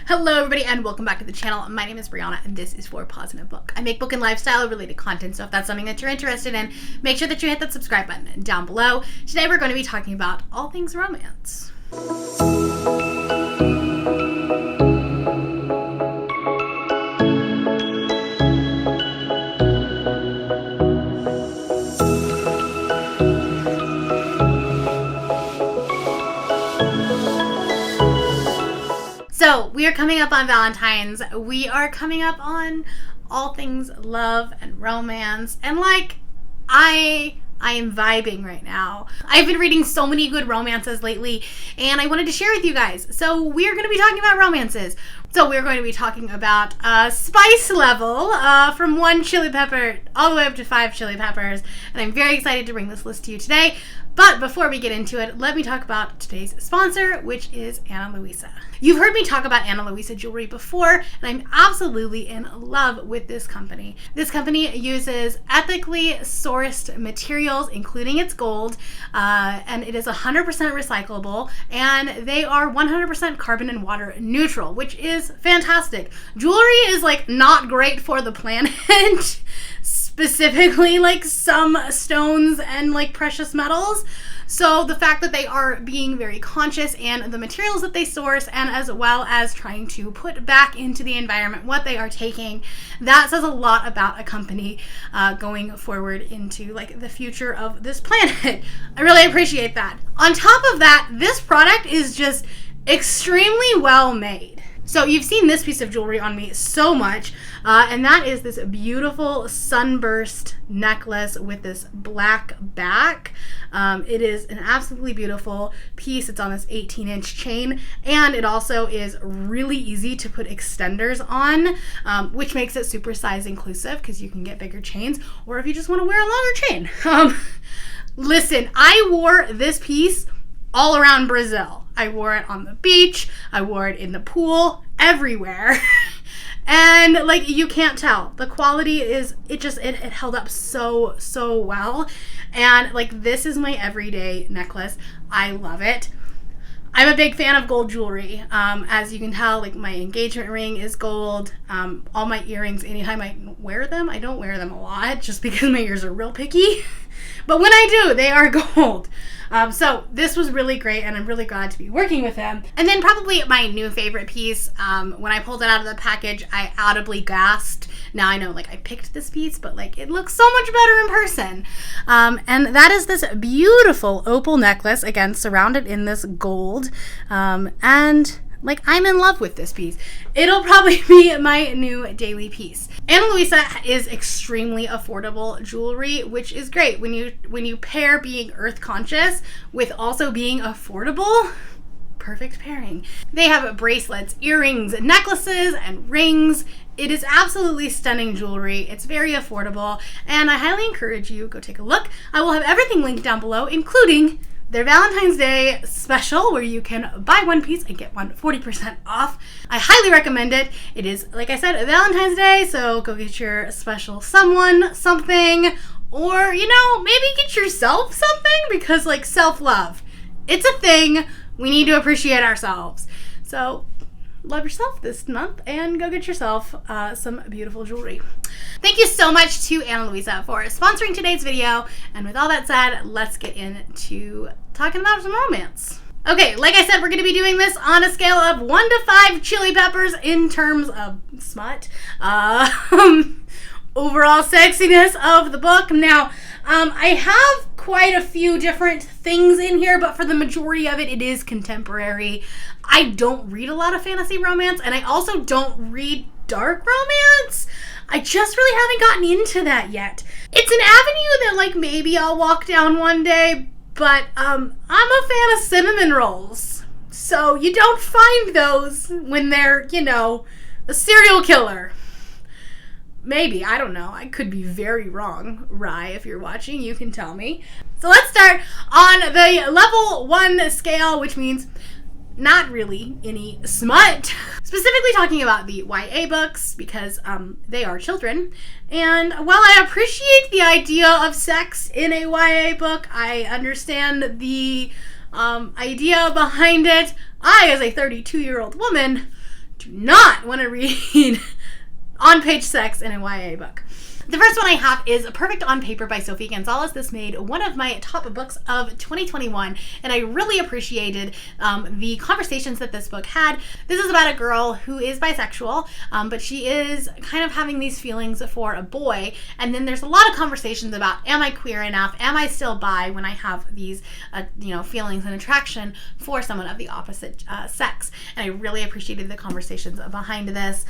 Hello everybody and welcome back to the channel. My name is Brianna and this is For Positive Book. I make book and lifestyle related content, so if that's something that you're interested in, make sure that you hit that subscribe button down below. Today we're going to be talking about all things romance. So we are coming up on Valentine's. We are coming up on all things love and romance, and I am vibing right now. I've been reading so many good romances lately, and I wanted to share with you guys. So we are going to be talking about romances. So we're going to be talking about spice level from 1 chili pepper all the way up to 5 chili peppers, and I'm very excited to bring this list to you today. But before we get into it, let me talk about today's sponsor, which is Ana Luisa. You've heard me talk about Ana Luisa jewelry before, and I'm absolutely in love with this company. This company uses ethically sourced materials, including its gold, and it is 100% recyclable, and they are 100% carbon and water neutral, which is fantastic. Jewelry is not great for the planet, specifically some stones and precious metals. So the fact that they are being very conscious and the materials that they source, and as well as trying to put back into the environment what they are taking, that says a lot about a company going forward into the future of this planet. I really appreciate that. On top of that, this product is just extremely well made. So you've seen this piece of jewelry on me so much, and that is this beautiful sunburst necklace with this black back. It is an absolutely beautiful piece. It's on this 18-inch chain, and it also is really easy to put extenders on, which makes it super size inclusive because you can get bigger chains, or if you just want to wear a longer chain. Listen, I wore this piece all around Brazil. I wore it on the beach, I wore it in the pool, everywhere. And you can't tell. The quality is, it held up so well. And this is my everyday necklace. I love it. I'm a big fan of gold jewelry. As you can tell, my engagement ring is gold. All my earrings, anytime I wear them, I don't wear them a lot just because my ears are real picky. But when I do, they are gold. So this was really great, and I'm really glad to be working with them. And then probably my new favorite piece, when I pulled it out of the package, I audibly gasped. Now I know I picked this piece, but it looks so much better in person. And that is this beautiful opal necklace, again surrounded in this gold, and I'm in love with this piece. It'll probably be my new daily piece. Ana Luisa is extremely affordable jewelry, which is great when you pair being earth conscious with also being affordable. Perfect pairing. They have bracelets, earrings, necklaces, and rings. It is absolutely stunning jewelry. It's very affordable, and I highly encourage you go take a look. I will have everything linked down below, including their Valentine's Day special, where you can buy one piece and get one 40% off. I highly recommend it. It is, like I said, Valentine's Day, so go get your special someone something, or, maybe get yourself something, because, self-love. It's a thing. We need to appreciate ourselves. So love yourself this month and go get yourself some beautiful jewelry. Thank you so much to Ana Luisa for sponsoring today's video. And with all that said, let's get into talking about some romance. Okay, like I said, we're going to be doing this on a scale of 1 to 5 chili peppers in terms of smut. Overall sexiness of the book. Now, I have quite a few different things in here, but for the majority of it, it is contemporary. I don't read a lot of fantasy romance, and I also don't read dark romance. I just really haven't gotten into that yet. It's an avenue that maybe I'll walk down one day, but I'm a fan of cinnamon rolls. So you don't find those when they're, a serial killer. Maybe, I don't know. I could be very wrong. Rye, if you're watching, you can tell me. So let's start on the level 1 scale, which means not really any smut. Specifically talking about the YA books, because they are children. And while I appreciate the idea of sex in a YA book, I understand the idea behind it. I, as a 32-year-old woman, do do not want to read on-page sex in a YA book. The first one I have is Perfect on Paper by Sophie Gonzalez. This made one of my top books of 2021, and I really appreciated the conversations that this book had. This is about a girl who is bisexual, but she is kind of having these feelings for a boy, and then there's a lot of conversations about, am I queer enough? Am I still bi when I have these feelings and attraction for someone of the opposite sex? And I really appreciated the conversations behind this.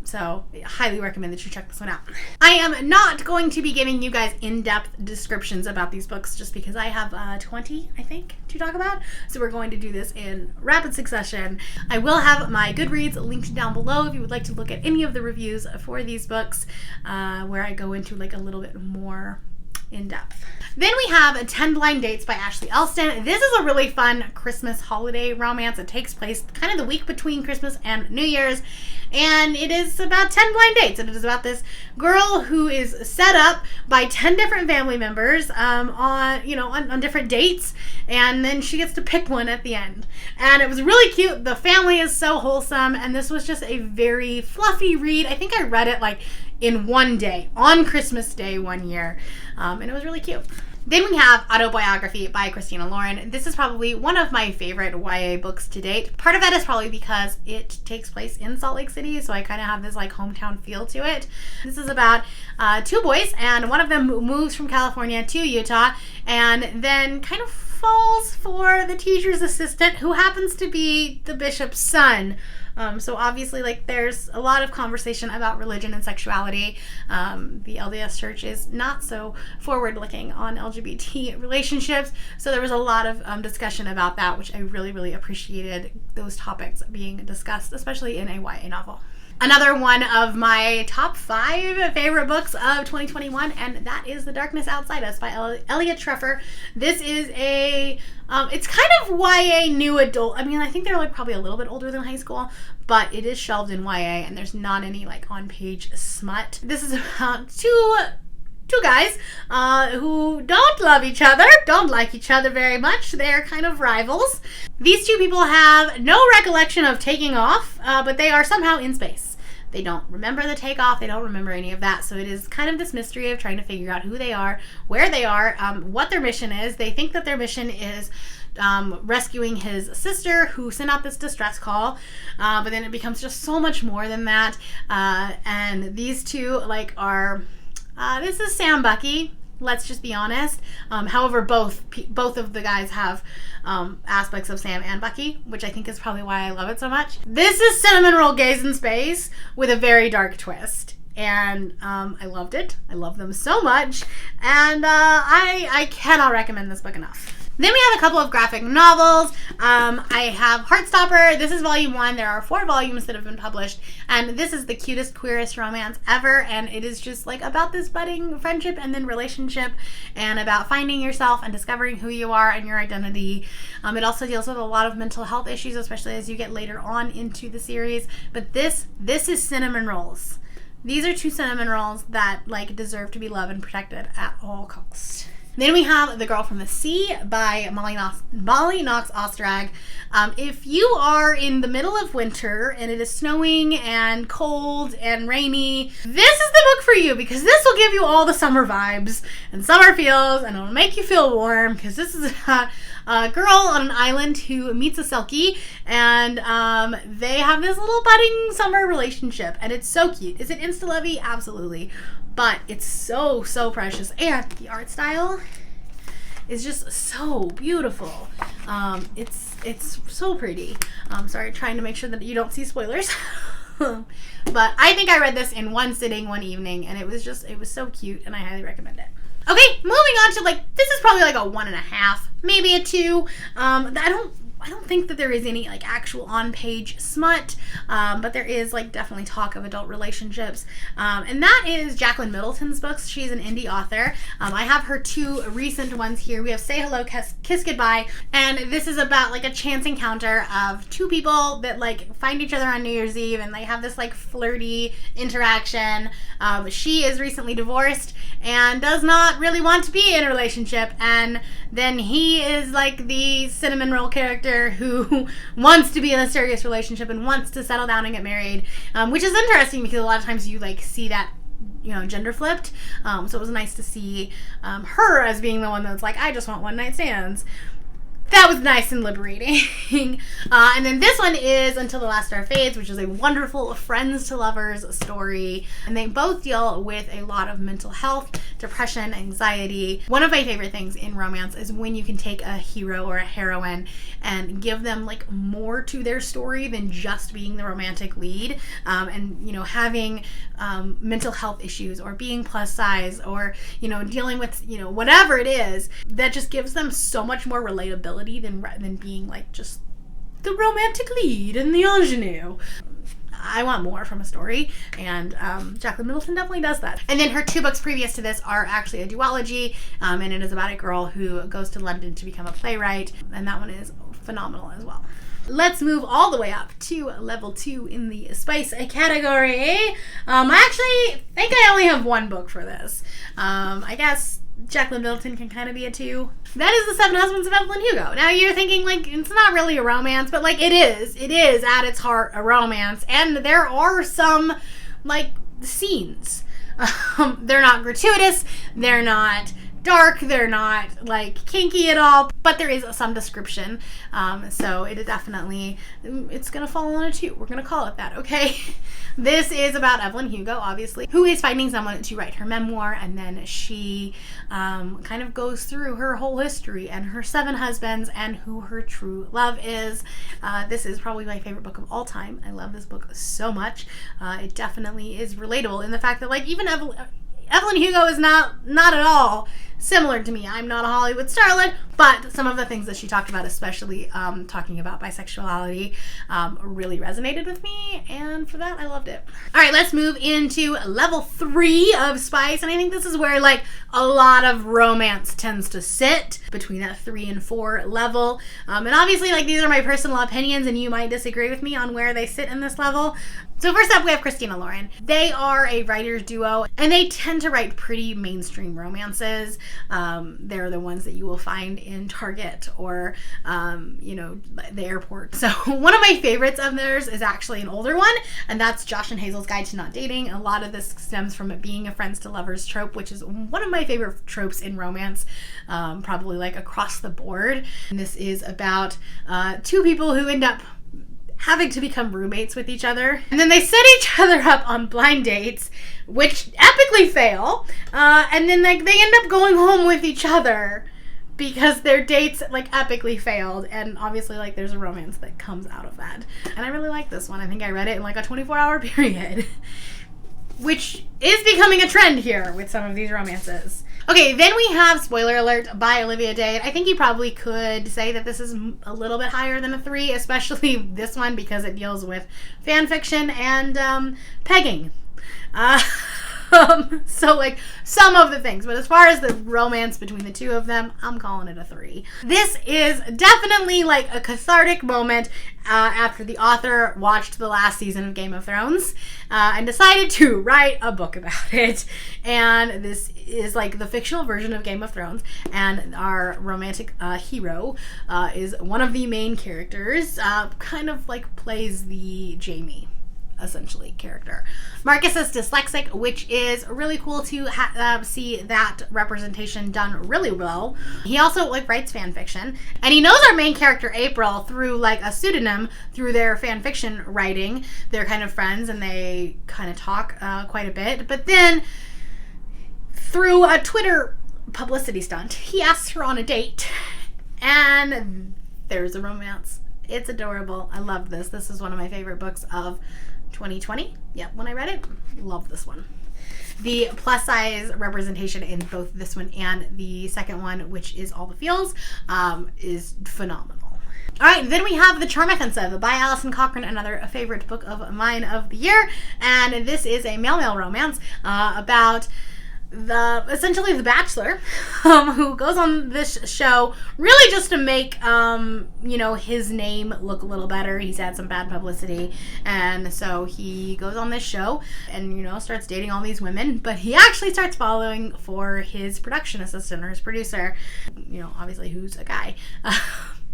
So I highly recommend that you check this one out. I am not going to be giving you guys in-depth descriptions about these books just because I have 20, I think, to talk about. So we're going to do this in rapid succession. I will have my Goodreads linked down below if you would like to look at any of the reviews for these books, where I go into like a little bit more in depth. Then we have 10 Blind Dates by Ashley Elston. This is a really fun Christmas holiday romance. It takes place kind of the week between Christmas and New Year's, and it is about 10 blind dates. And it is about this girl who is set up by 10 different family members on different dates, and then she gets to pick one at the end. And it was really cute. The family is so wholesome, and this was just a very fluffy read. I think I read it like in one day, on Christmas Day one year, and it was really cute. Then we have Autobiography by Christina Lauren. This is probably one of my favorite YA books to date. Part of that is probably because it takes place in Salt Lake City, so I kind of have this like hometown feel to it. This is about two boys, and one of them moves from California to Utah, and then kind of falls for the teacher's assistant, who happens to be the bishop's son. So obviously, like, there's a lot of conversation about religion and sexuality. The LDS Church is not so forward-looking on LGBT relationships, so there was a lot of discussion about that, which I really, really appreciated those topics being discussed, especially in a YA novel. Another one of my top 5 favorite books of 2021, and that is The Darkness Outside Us by Elliot Treffer. This is it's kind of YA new adult. I mean, I think they're like probably a little bit older than high school, but it is shelved in YA, and there's not any like on-page smut. This is about two guys who don't love each other, don't like each other very much. They're kind of rivals. These two people have no recollection of taking off, but they are somehow in space. They don't remember the takeoff. They don't remember any of that. So it is kind of this mystery of trying to figure out who they are, where they are, what their mission is. They think that their mission is rescuing his sister, who sent out this distress call, but then it becomes just so much more than that. And these two are this is Sam Bucky. Let's just be honest. However, both of the guys have aspects of Sam and Bucky, which I think is probably why I love it so much. This is Cinnamon Roll Gaze in Space with a very dark twist. And I loved it. I love them so much. And I cannot recommend this book enough. Then we have a couple of graphic novels. I have Heartstopper. This is volume 1. There are 4 volumes that have been published, and this is the cutest, queerest romance ever, and it is just like about this budding friendship and then relationship, and about finding yourself and discovering who you are and your identity. It also deals with a lot of mental health issues, especially as you get later on into the series, but this is cinnamon rolls. These are 2 cinnamon rolls that deserve to be loved and protected at all costs. Then we have The Girl from the Sea by Molly Knox Ostrag. If you are in the middle of winter and it is snowing and cold and rainy, this is the book for you, because this will give you all the summer vibes and summer feels, and it'll make you feel warm, because this is a girl on an island who meets a Selkie, and they have this little budding summer relationship, and it's so cute. Is it insta-lovey? Absolutely. But it's so, so precious. And the art style is just so beautiful. It's so pretty. Sorry, trying to make sure that you don't see spoilers. But I think I read this in one sitting, one evening, and it was so cute, and I highly recommend it. Okay, moving on to this is probably a 1.5, maybe a 2. I don't think that there is any actual on-page smut, but there is definitely talk of adult relationships, and that is Jacqueline Middleton's books. She's an indie author. I have her 2 recent ones here. We have Say Hello, Kiss Goodbye, and this is about a chance encounter of 2 people that find each other on New Year's Eve, and they have this flirty interaction. She is recently divorced and does not really want to be in a relationship, and then he is the cinnamon roll character character who wants to be in a serious relationship and wants to settle down and get married, which is interesting because a lot of times you like see that, you know, gender flipped. So it was nice to see her as being the one that's like, I just want one night stands. That was nice and liberating. And then this one is Until the Last Star Fades, which is a wonderful friends to lovers story. And they both deal with a lot of mental health, depression, anxiety. One of my favorite things in romance is when you can take a hero or a heroine and give them like more to their story than just being the romantic lead. And, you know, having mental health issues or being plus size or, you know, dealing with, you know, whatever it is, that just gives them so much more relatability than being like just the romantic lead and the ingenue. I want more from a story, and Jacqueline Middleton definitely does that. And then her 2 books previous to this are actually a duology, and it is about a girl who goes to London to become a playwright, and that one is phenomenal as well. Let's move all the way up to level 2 in the spice category. I actually think I only have 1 book for this. I guess Jacqueline Middleton can kind of be a 2. That is The Seven Husbands of Evelyn Hugo. Now you're thinking, like, it's not really a romance, but, like, it is. It is, at its heart, a romance. And there are some, like, scenes. They're not gratuitous. They're not dark. They're not, like, kinky at all. But there is some description. So it is definitely, it's going to fall on a 2. We're going to call it that, okay? This is about Evelyn Hugo, obviously, who is finding someone to write her memoir, and then she kind of goes through her whole history and her 7 husbands and who her true love is. This is probably my favorite book of all time. I love this book so much. It definitely is relatable in the fact that, like, even Evelyn Hugo is not at all similar to me. I'm not a Hollywood starlet, but some of the things that she talked about, especially talking about bisexuality, really resonated with me, and for that, I loved it. All right, let's move into level 3 of spice, and I think this is where, like, a lot of romance tends to sit, between that 3 and 4 level. And obviously, like, these are my personal opinions, and you might disagree with me on where they sit in this level. So first up, we have Christina Lauren. They are a writers duo, and they tend to write pretty mainstream romances. They're the ones that you will find in Target or, you know, the airport. So one of my favorites of theirs is actually an older one, and that's Josh and Hazel's Guide to Not Dating. A lot of this stems from it being a friends to lovers trope, which is one of my favorite tropes in romance, probably like across the board. And this is about 2 people who end up having to become roommates with each other. And then they set each other up on blind dates, which epically fail. And then, like, they end up going home with each other because their dates, like, epically failed. And obviously, like, there's a romance that comes out of that. And I really like this one. I think I read it in, like, a 24-hour period, which is becoming a trend here with some of these romances. Okay, then we have Spoiler Alert by Olivia Day. I think you probably could say that this is a little bit higher than a 3, especially this one because it deals with fan fiction and pegging. So, like, some of the things, but as far as the romance between the 2 of them, I'm calling it a 3. This is definitely like a cathartic moment after the author watched the last season of Game of Thrones and decided to write a book about it. And this is like the fictional version of Game of Thrones, and our romantic hero is one of the main characters, kind of like plays the Jaime, essentially, character. Marcus is dyslexic, which is really cool to see that representation done really well. He also, like, writes fan fiction, and he knows our main character April through, like, a pseudonym through their fan fiction writing. They're kind of friends, and they kind of talk quite a bit, but then through a Twitter publicity stunt, he asks her on a date, and there's a romance. It's adorable. I love this. This is one of my favorite books of 2020. Yeah, when I read it, love this one. The plus size representation in both this one and the second one, which is All the Feels, is phenomenal. All right, then we have The Charm Offensive by Alison Cochrane, another favorite book of mine of the year. And this is a male-male romance about essentially the Bachelor, who goes on this show really just to make you know, his name look a little better. He's had some bad publicity, and so he goes on this show and, you know, starts dating all these women, but he actually starts following for his production assistant or his producer, you know, obviously who's a guy.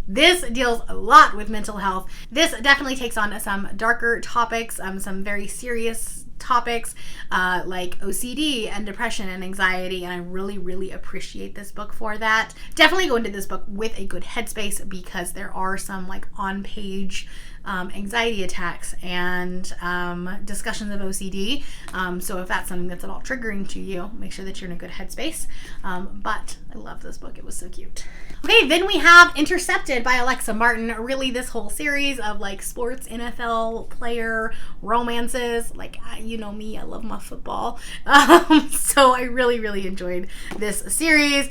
This deals a lot with mental health. This definitely takes on some darker topics, some very serious topics like OCD and depression and anxiety, and I really, really appreciate this book for that. Definitely go into this book with a good headspace because there are some like on-page anxiety attacks and discussions of OCD. So if that's something that's at all triggering to you, make sure that you're in a good headspace. But I love this book. It was so cute. Okay, then we have Intercepted by Alexa Martin. Really, this whole series of like sports NFL player romances. Like, you know me, I love my football. So I really, really enjoyed this series.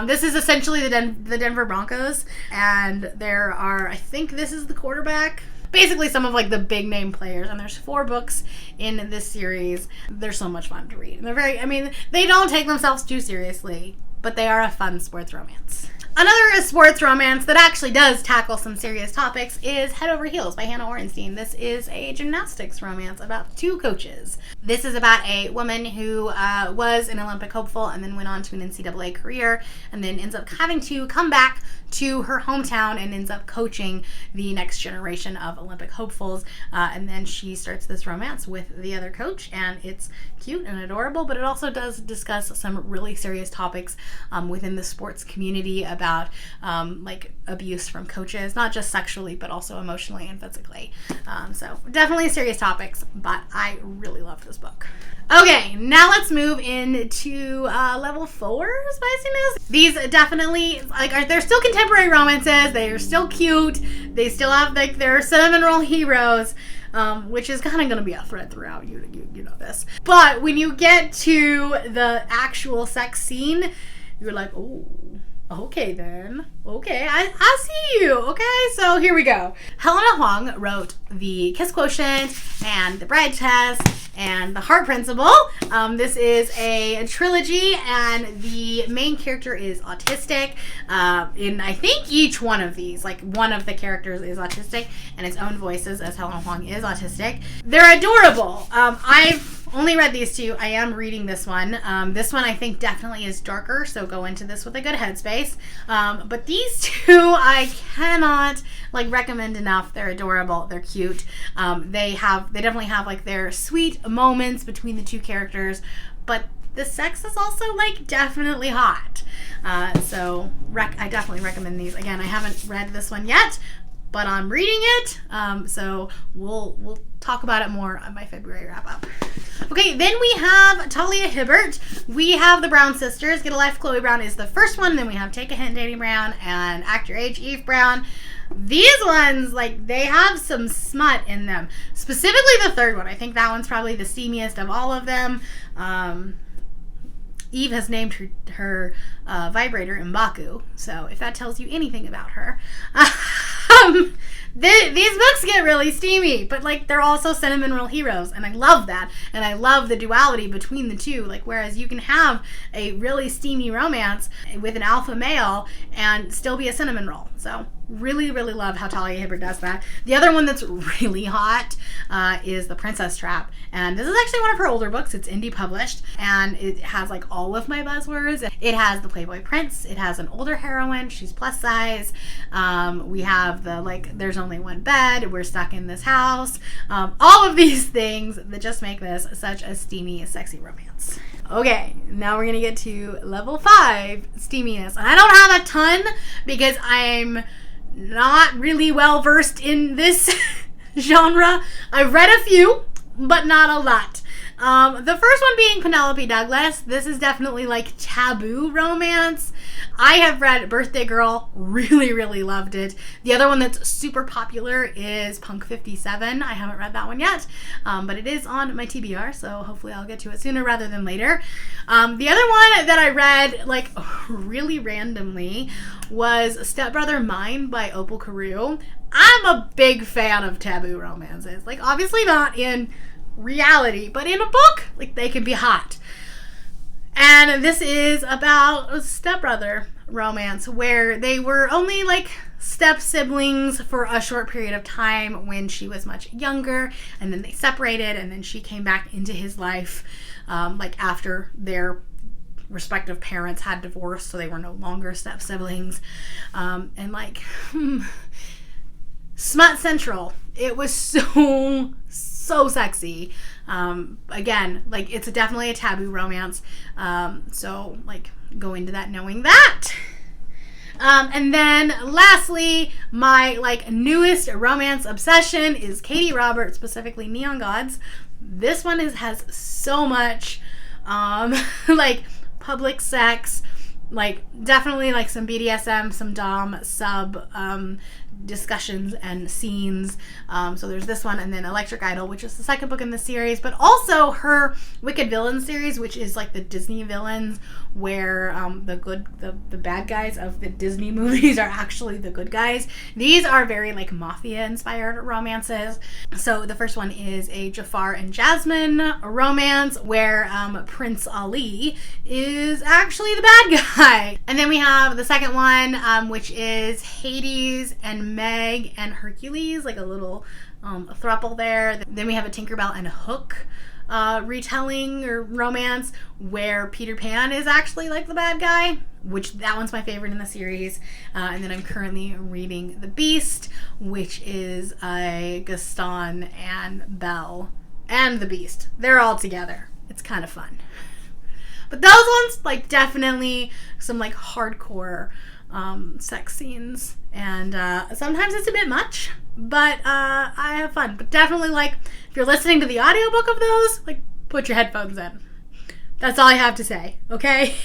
This is essentially the Denver Broncos, and there are, I think this is the quarterback. Basically some of like the big name players, and there's 4 books in this series. They're so much fun to read. And they don't take themselves too seriously, but they are a fun sports romance. Another sports romance that actually does tackle some serious topics is Head Over Heels by Hannah Orenstein. This is a gymnastics romance about 2 coaches. This is about a woman who was an Olympic hopeful and then went on to an NCAA career and then ends up having to come back to her hometown and ends up coaching the next generation of Olympic hopefuls. And then she starts this romance with the other coach, and it's cute and adorable, but it also does discuss some really serious topics within the sports community about like abuse from coaches, not just sexually, but also emotionally and physically. So definitely serious topics, but I really love this book. Okay, now let's move into level 4 spiciness. These definitely they're still contemporary romances. They are still cute. They still have like their cinnamon roll heroes, which is kind of going to be a thread throughout. You know this. But when you get to the actual sex scene, you're like, oh. Okay then. Okay, I see you. Okay, so here we go. Helena Huang wrote the Kiss Quotient and the Bride Test and the Heart Principle. This is a trilogy, and the main character is autistic. In I think each one of these, like one of the characters is autistic, and its own voices, as Helena Huang is autistic. They're adorable. I've only read these 2. I am reading this one. This one I think definitely is darker, so go into this with a good headspace. But these 2 I cannot recommend enough. They're adorable. They're cute. They definitely have like their sweet moments between the 2 characters, but the sex is also definitely hot. So I definitely recommend these. Again, I haven't read this one yet, but I'm reading it. So we'll talk about it more on my February wrap up. Okay, then we have Talia Hibbert. We have the Brown sisters. Get a Life, Chloe Brown is the first one. Then we have Take a Hint, Danny Brown, and Act Your Age, Eve Brown. These ones, they have some smut in them. Specifically the third one. I think that one's probably the steamiest of all of them. Eve has named her vibrator M'Baku, so if that tells you anything about her. These books get really steamy, but they're also cinnamon roll heroes, and I love that, and I love the duality between the 2. Whereas you can have a really steamy romance with an alpha male and still be a cinnamon roll. So really, really love how Talia Hibbert does that. The other one that's really hot is The Princess Trap, and this is actually one of her older books. It's indie published, and it has all of my buzzwords. It has the Playboy Prince. It has an older heroine. She's plus size. We have the there's only one bed. We're stuck in this house. All of these things that just make this such a steamy, sexy romance. Okay, now we're gonna get to level 5, steaminess, and I don't have a ton because I'm not really well versed in this genre. I've read a few, but not a lot. The first one being Penelope Douglas. This is definitely taboo romance. I have read Birthday Girl, really, really loved it. The other one that's super popular is Punk 57. I haven't read that one yet, but it is on my TBR, so hopefully I'll get to it sooner rather than later. The other one that I read really randomly was Stepbrother Mine by Opal Carew. I'm a big fan of taboo romances. Obviously not in reality, but in a book, they can be hot. And this is about a stepbrother romance where they were only step siblings for a short period of time when she was much younger, and then they separated, and then she came back into his life after their respective parents had divorced, so they were no longer step siblings. And like, smut central. It was so sexy. Again, like, it's definitely a taboo romance. So like, go into that knowing that. And then lastly, my like newest romance obsession is Katie Roberts, specifically Neon Gods. This one has so much like public sex, like definitely like some BDSM, some dom, sub discussions and scenes. So there's this one, and then Electric Idol, which is the second book in the series, but also her Wicked Villains series, which is like the Disney villains, where the bad guys of the Disney movies are actually the good guys. These are very like mafia inspired romances. So the first one is a Jafar and Jasmine romance where Prince Ali is actually the bad guy. And then we have the second one, which is Hades and Meg and Hercules, like a little a throuple there. Then we have a Tinkerbell and a Hook retelling or romance where Peter Pan is actually like the bad guy, which that one's my favorite in the series. And then I'm currently reading The Beast, which is Gaston and Belle and the Beast. They're all together. It's kind of fun. But those ones, like, definitely some like hardcore sex scenes, and sometimes it's a bit much, but I have fun. But definitely, like, if you're listening to the audiobook of those, like, put your headphones in. That's all I have to say, okay?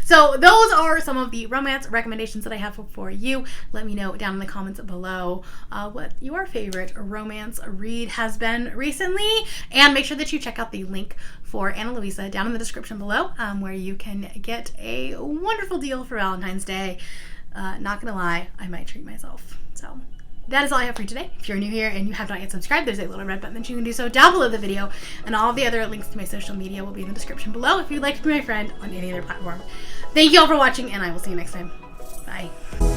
So those are some of the romance recommendations that I have for you. Let me know down in the comments below what your favorite romance read has been recently. And make sure that you check out the link for Ana Luisa down in the description below, where you can get a wonderful deal for Valentine's Day. Not gonna lie, I might treat myself. So that is all I have for you today. If you're new here and you have not yet subscribed, there's a little red button that you can do so down below the video, and all the other links to my social media will be in the description below if you'd like to be my friend on any other platform. Thank you all for watching, and I will see you next time. Bye.